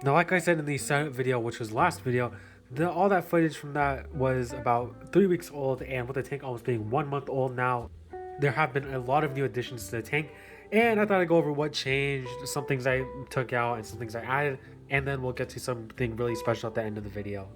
Now, like I said in the setup video, which was last video, all that footage from that was about 3 weeks old, and with the tank almost being 1 month old now, there have been a lot of new additions to the tank, and I thought I'd go over what changed, some things I took out and some things I added, and then we'll get to something really special at the end of the video.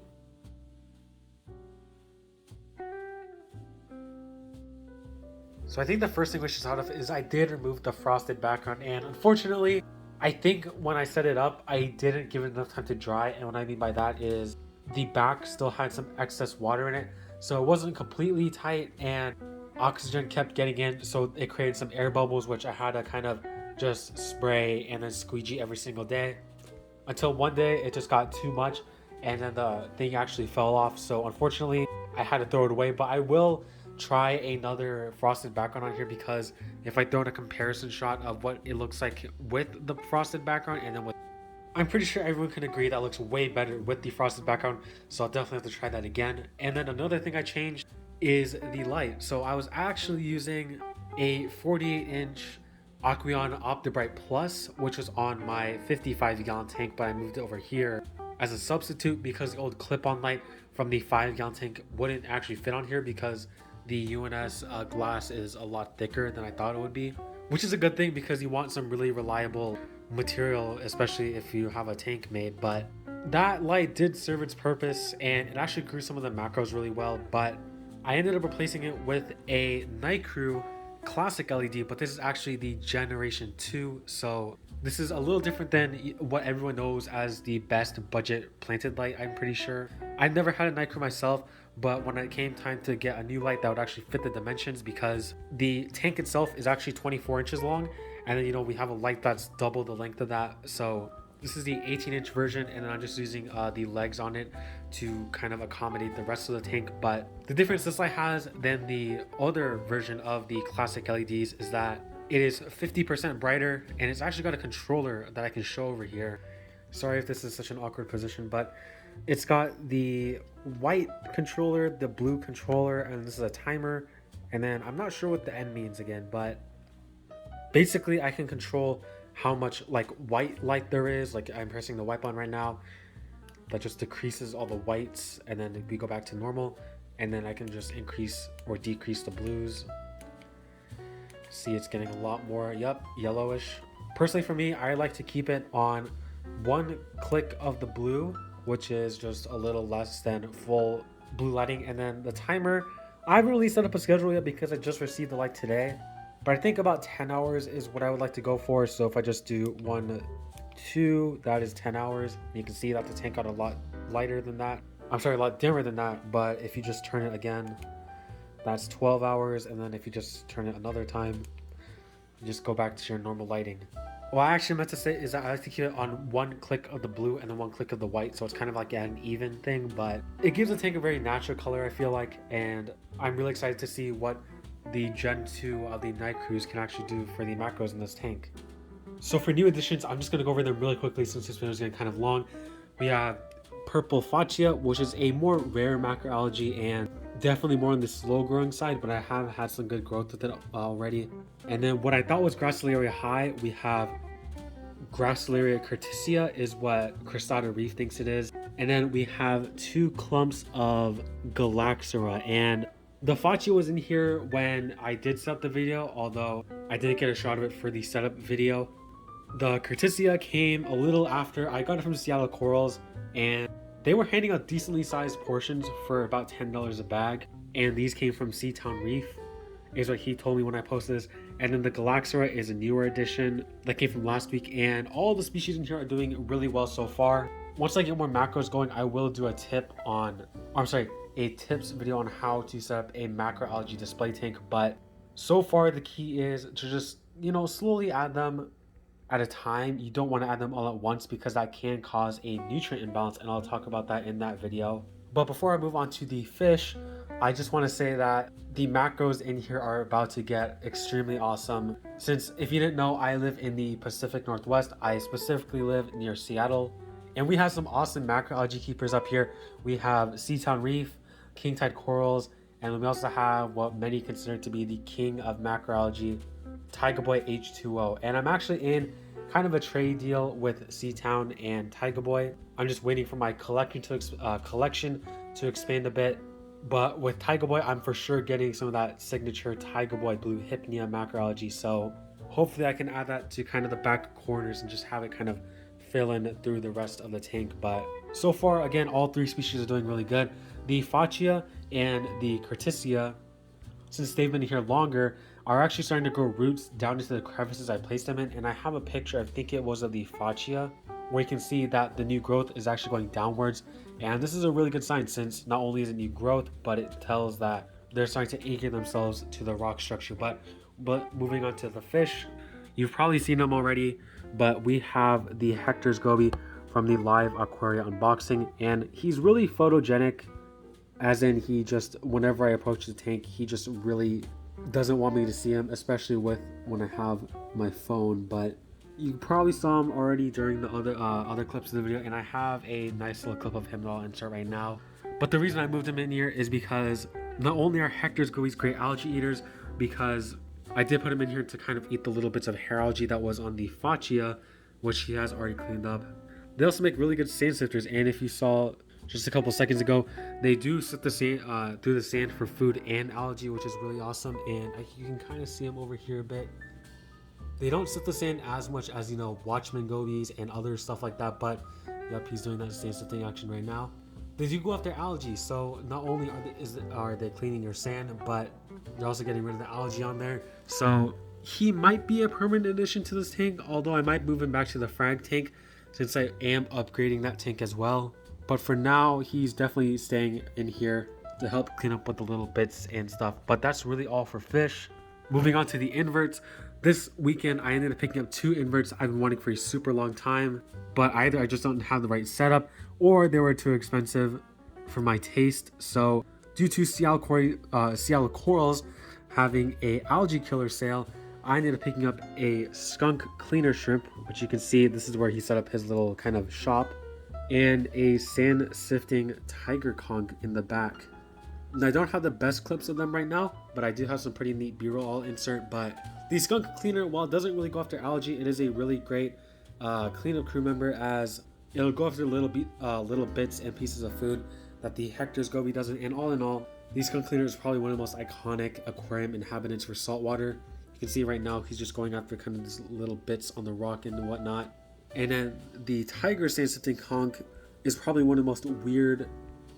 So I think the first thing we should start off is I did remove the frosted background, and unfortunately, I think when I set it up, I didn't give it enough time to dry, and what I mean by that is the back still had some excess water in it, so it wasn't completely tight, and oxygen kept getting in, so it created some air bubbles, which I had to kind of just spray and then squeegee every single day, until one day it just got too much, and then the thing actually fell off, so unfortunately, I had to throw it away, but I will try another frosted background on here, because if I throw in a comparison shot of what it looks like with the frosted background and then with, I'm pretty sure everyone can agree that looks way better with the frosted background, so I'll definitely have to try that again. And then another thing I changed is the light. So I was actually using a 48-inch Aqueon OptiBright Plus, which was on my 55-gallon tank, but I moved it over here as a substitute because the old clip-on light from the 5-gallon tank wouldn't actually fit on here, because the UNS glass is a lot thicker than I thought it would be, which is a good thing because you want some really reliable material, especially if you have a tank made. But that light did serve its purpose, and it actually grew some of the macros really well, but I ended up replacing it with a Night Crew classic LED, but this is actually the generation 2, so this is a little different than what everyone knows as the best budget planted light, I'm pretty sure. I've never had a Night Crew myself, but when it came time to get a new light that would actually fit the dimensions, because the tank itself is actually 24 inches long, and then we have a light that's double the length of that, so this is the 18-inch version, and then I'm just using the legs on it to kind of accommodate the rest of the tank. But the difference this light has than the other version of the classic LEDs is that it is 50% brighter, and it's actually got a controller that I can show over here. Sorry if this is such an awkward position, but it's got the white controller, the blue controller, and this is a timer, and then I'm not sure what the N means again, but basically I can control how much white light there is. Like, I'm pressing the white button right now, that just decreases all the whites, and then we go back to normal, and then I can just increase or decrease the blues. See, it's getting a lot more, yep, yellowish. Personally for me, I like to keep it on 1 click of the blue, which is just a little less than full blue lighting. And then the timer, I haven't really set up a schedule yet because I just received the light today, but I think about 10 hours is what I would like to go for. So if I just do 1, 2, that is 10 hours. You can see that the tank got a lot lighter than that. I'm sorry, a lot dimmer than that. But if you just turn it again, that's 12 hours. And then if you just turn it another time, you just go back to your normal lighting. What I actually meant to say is that I like to keep it on 1 click of the blue and then 1 click of the white, so it's kind of like an even thing, but it gives the tank a very natural color, I feel like, and I'm really excited to see what the Gen 2 of the Night Crews can actually do for the macros in this tank. So for new additions, I'm just going to go over them really quickly since this video is getting kind of long. We have Purple Faccia, which is a more rare macroalgae and definitely more on the slow growing side, but I have had some good growth with it already. And then what I thought was Gracilaria high, we have Gracilaria curticea is what Planted Reef thinks it is. And then we have 2 clumps of Galaxera, and the Faccia was in here when I did set up the video, although I didn't get a shot of it for the setup video. The curticea came a little after. I got it from Seattle Corals, and they were handing out decently sized portions for about $10 a bag, and these came from Seatown Reef, is what he told me when I posted this. And then the Galaxera is a newer addition that came from last week, and all the species in here are doing really well so far. Once I get more macros going, I will do a tips video on how to set up a macroalgae display tank, but so far the key is to just slowly add them at a time. You don't want to add them all at once because that can cause a nutrient imbalance, and I'll talk about that in that video. But before I move on to the fish, I just want to say that the macros in here are about to get extremely awesome. Since if you didn't know, I live in the Pacific Northwest. I specifically live near Seattle, and we have some awesome macroalgae keepers up here. We have Seatown Reef, King Tide Corals, and we also have what many consider to be the king of macroalgae, Tiger Boy H2O. And I'm actually in kind of a trade deal with Seatown and Tiger Boy. I'm just waiting for my collection to expand a bit. But with Tiger Boy, I'm for sure getting some of that signature Tiger Boy blue Hypnea macroalgae. So hopefully I can add that to kind of the back corners and just have it kind of fill in through the rest of the tank. But so far, again, all three species are doing really good. The Faccia and the Curticia, since they've been here longer, are actually starting to grow roots down into the crevices I placed them in. And I have a picture, I think it was of the Faccia, where you can see that the new growth is actually going downwards. And this is a really good sign, since not only is it new growth, but it tells that they're starting to anchor themselves to the rock structure. But moving on to the fish, you've probably seen them already, but we have the Hector's goby from the live Aquaria unboxing, and he's really photogenic, as in he just, whenever I approach the tank, he just really doesn't want me to see him, especially when I have my phone. But you probably saw him already during the other clips of the video, and I have a nice little clip of him that I'll insert right now. But the reason I moved him in here is because not only are Hector's gobies great algae eaters, because I did put him in here to kind of eat the little bits of hair algae that was on the Faccia, which he has already cleaned up. They also make really good sand sifters, and if you saw just a couple seconds ago, they do sift the sand through the sand for food and algae, which is really awesome. And you can kind of see them over here a bit. They don't sift the sand as much as, you know, Watchman gobies and other stuff like that, but yep, he's doing that sand sifting action right now. They do go after algae, so not only are they cleaning your sand, but they're also getting rid of the algae on there. So he might be a permanent addition to this tank, although I might move him back to the frag tank since I am upgrading that tank as well. But for now, he's definitely staying in here to help clean up with the little bits and stuff. But that's really all for fish. Moving on to the inverts. This weekend, I ended up picking up 2 inverts I've been wanting for a super long time, but either I just don't have the right setup or they were too expensive for my taste. So due to Seattle Corals having a algae killer sale, I ended up picking up a skunk cleaner shrimp, which you can see this is where he set up his little kind of shop, and a sand sifting tiger conch in the back. And I don't have the best clips of them right now, but I do have some pretty neat b-roll I'll insert. But the skunk cleaner, while it doesn't really go after algae, it is a really great cleanup crew member, as it'll go after little bits and pieces of food that the Hector's goby doesn't. And all in all, the skunk cleaner is probably one of the most iconic aquarium inhabitants for saltwater. You can see right now he's just going after kind of these little bits on the rock and whatnot. And then the tiger sand sifting conch is probably one of the most weird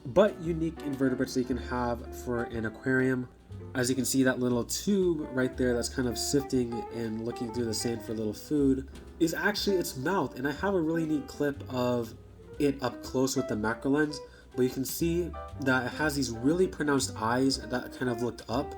but unique invertebrates that you can have for an aquarium. As you can see, that little tube right there that's kind of sifting and looking through the sand for a little food is actually its mouth. And I have a really neat clip of it up close with the macro lens, but you can see that it has these really pronounced eyes that kind of looked up,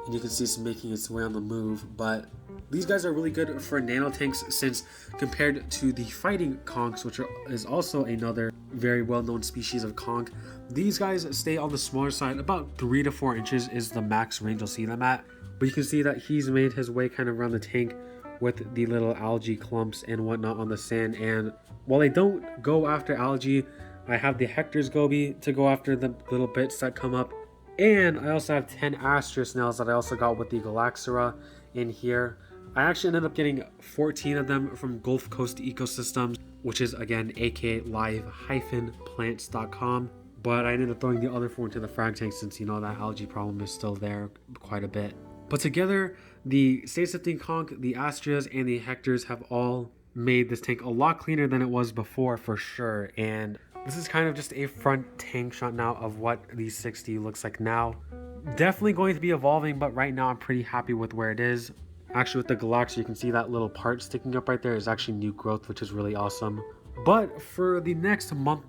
and you can see it's making its way on the move. But these guys are really good for nano tanks, since compared to the fighting conchs, which is also another very well-known species of conch, these guys stay on the smaller side. About 3 to 4 inches is the max range you'll see them at. But you can see that he's made his way kind of around the tank with the little algae clumps and whatnot on the sand. And while they don't go after algae, I have the Hector's goby to go after the little bits that come up. And I also have 10 Astrea snails that I also got with the Galaxera in here. I actually ended up getting 14 of them from Gulf Coast Ecosystems, which is again aka live-plants.com. But I ended up throwing the other 4 into the frag tank, since you know that algae problem is still there quite a bit. But together, the sand sifting conch, the Astreas, and the Hectors have all made this tank a lot cleaner than it was before, for sure. And this is kind of just a front tank shot now of what the 60 looks like now. Definitely going to be evolving, but right now I'm pretty happy with where it is. Actually, with the Galaxia, you can see that little part sticking up right there is actually new growth, which is really awesome. But for the next month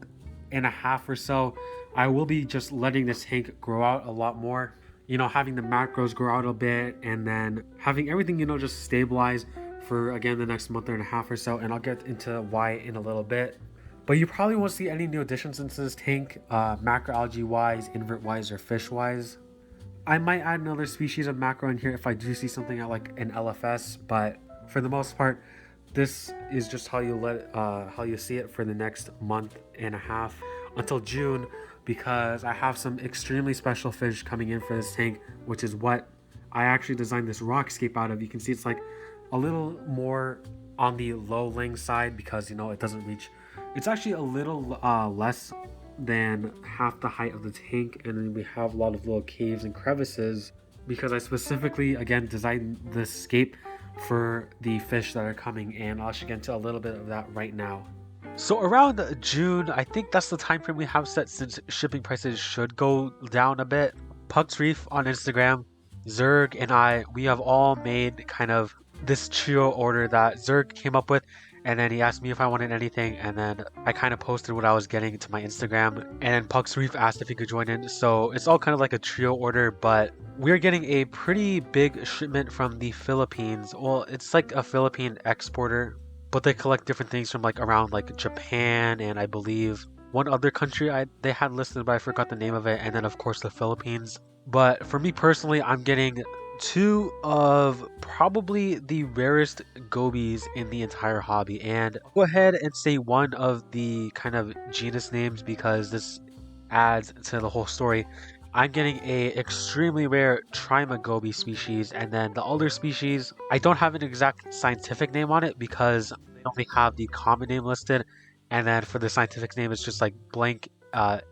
and a half or so, I will be just letting this tank grow out a lot more. You know, having the macros grow out a bit, and then having everything, you know, just stabilize for, again, the next month and a half or so. And I'll get into why in a little bit. But you probably won't see any new additions into this tank, macroalgae wise, invert wise, or fish wise. I might add another species of macro in here if I do see something at like an LFS, but for the most part, this is just how you see it for the next month and a half until June, because I have some extremely special fish coming in for this tank, which is what I actually designed this rockscape out of. You can see it's like a little more on the low laying side because it doesn't reach. It's actually a little less than half the height of the tank, and then we have a lot of little caves and crevices because I specifically again designed the escape for the fish that are coming, and I'll actually get into a little bit of that right now. So around June, I think that's the time frame we have set since shipping prices should go down a bit. Pucks Reef on Instagram, Zerg and I, we have all made kind of this trio order that Zerg came up with, and then he asked me if I wanted anything, and then I kind of posted what I was getting to my Instagram, and then Pucks Reef asked if he could join in. So it's all kind of like a trio order, but we're getting a pretty big shipment from the Philippines. Well, it's like a Philippine exporter, but they collect different things from like around like Japan and I believe one other country they had listed, but I forgot the name of it, and then of course the Philippines. But for me personally, I'm getting two of probably the rarest gobies in the entire hobby, and I'll go ahead and say one of the kind of genus names because this adds to the whole story. I'm getting a extremely rare Trimagoby species, and then the other species, I don't have an exact scientific name on it because they only have the common name listed, and then for the scientific name, it's just like blank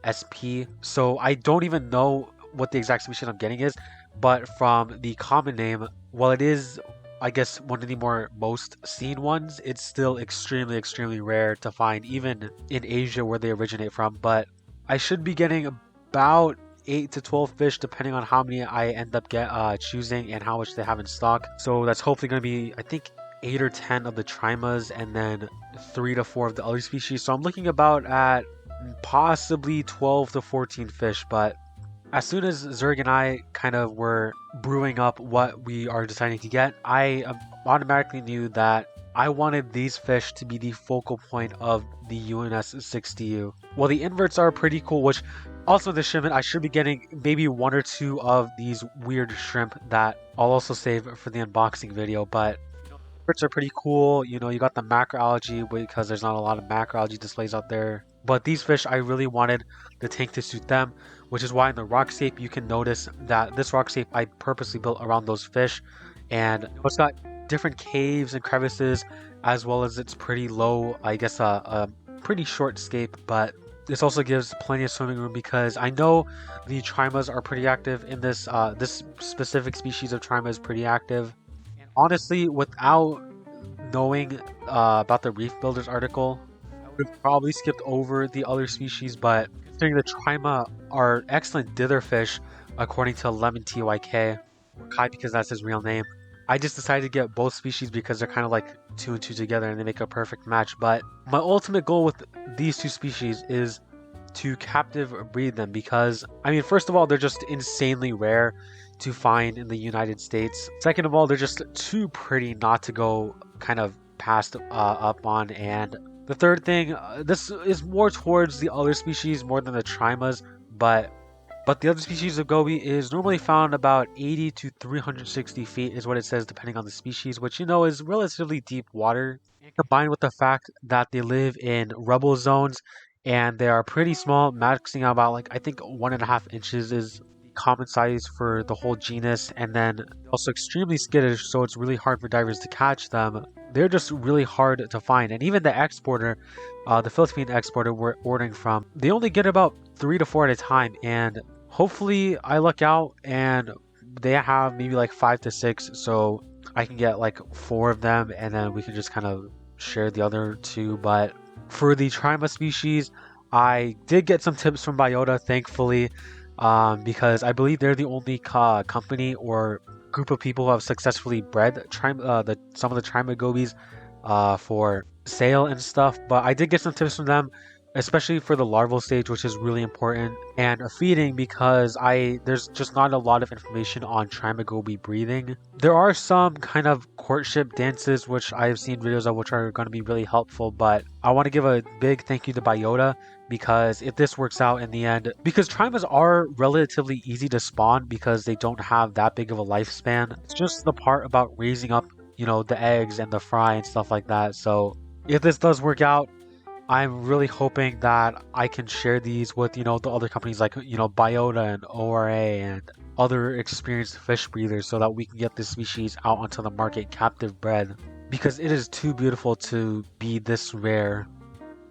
SP. So I don't even know what the exact species I'm getting is, but from the common name, while it is, I guess, one of the most seen ones, it's still extremely rare to find, even in Asia where they originate from. But I should be getting about 8 to 12 fish depending on how many I end up choosing and how much they have in stock. So that's hopefully going to be, I think, 8 or 10 of the trimas and then 3 to 4 of the other species. So I'm looking about at possibly 12 to 14 fish. But as soon as Zerg and I kind of were brewing up what we are deciding to get, I automatically knew that I wanted these fish to be the focal point of the UNS 60U. Well, the inverts are pretty cool, which also the shipment, I should be getting maybe 1 or 2 of these weird shrimp that I'll also save for the unboxing video, but inverts are pretty cool. You got the macroalgae because there's not a lot of macroalgae displays out there. But these fish, I really wanted the tank to suit them, which is why in the rock shape you can notice that this rock shape I purposely built around those fish, and it's got different caves and crevices as well as it's pretty low, I guess a pretty short scape, but this also gives plenty of swimming room because I know the trimas are pretty active in this. This specific species of trima is pretty active. And honestly, without knowing about the Reef Builders article, I would have probably skipped over the other species, but considering the trima are excellent dither fish, according to Lemon TYK, or Kai because that's his real name, I just decided to get both species because they're kind of like 2 and 2 together and they make a perfect match. But my ultimate goal with these 2 species is to captive breed them because, I mean, first of all, they're just insanely rare to find in the United States. Second of all, they're just too pretty not to go kind of passed up on. And the third thing, this is more towards the other species more than the trimas, but the other species of goby is normally found about 80 to 360 feet is what it says depending on the species, which is relatively deep water. And combined with the fact that they live in rubble zones and they are pretty small, maxing out about like I think 1.5 inches is the common size for the whole genus, and then also extremely skittish, so it's really hard for divers to catch them. They're just really hard to find, and even the exporter, the Philippine exporter we're ordering from, they only get about 3 to 4 at a time, and hopefully I luck out and they have maybe like 5 to 6, so I can get like 4 of them and then we can just kind of share the other 2. But for the Trima species, I did get some tips from Biota, thankfully, because I believe they're the only company or group of people who have successfully bred some of the Trima gobies for sale and stuff. But I did get some tips from them, especially for the larval stage, which is really important, and feeding because there's just not a lot of information on Trimagoby breathing. There are some kind of courtship dances which I've seen videos of which are going to be really helpful, but I want to give a big thank you to Biota because if this works out in the end, because trimas are relatively easy to spawn because they don't have that big of a lifespan. It's just the part about raising up, the eggs and the fry and stuff like that. So if this does work out, I'm really hoping that I can share these with, the other companies like, Biota and ORA and other experienced fish breeders so that we can get this species out onto the market captive bred. because it is too beautiful to be this rare.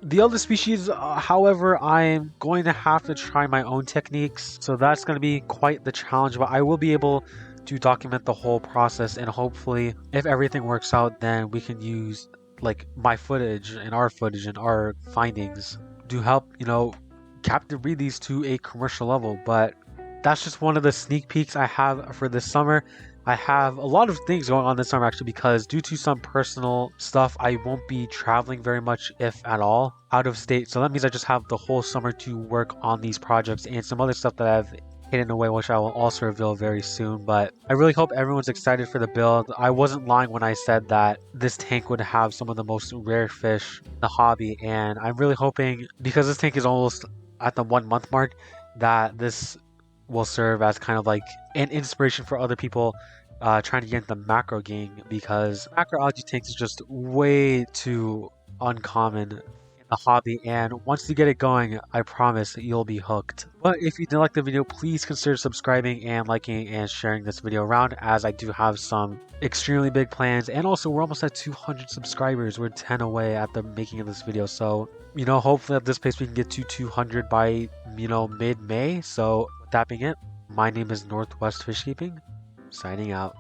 The other species, however, I'm going to have to try my own techniques, so that's going to be quite the challenge, but I will be able to document the whole process, and hopefully, if everything works out, then we can use like my footage and our findings to help, capture these to a commercial level. But that's just one of the sneak peeks I have for this summer. I have a lot of things going on this summer actually, because due to some personal stuff, I won't be traveling very much, if at all, out of state. So that means I just have the whole summer to work on these projects and some other stuff that I've hidden away, which I will also reveal very soon. But I really hope everyone's excited for the build. I wasn't lying when I said that this tank would have some of the most rare fish in the hobby, and I'm really hoping, because this tank is almost at the 1 month mark, that this will serve as kind of like an inspiration for other people trying to get into the macro game, because macroalgae tanks is just way too uncommon in the hobby, and once you get it going, I promise you'll be hooked. But if you did like the video, please consider subscribing and liking and sharing this video around, as I do have some extremely big plans, and also we're almost at 200 subscribers. We're 10 away at the making of this video, so hopefully at this pace we can get to 200 by mid-May. So with that being it, my name is Northwest Fishkeeping, signing out.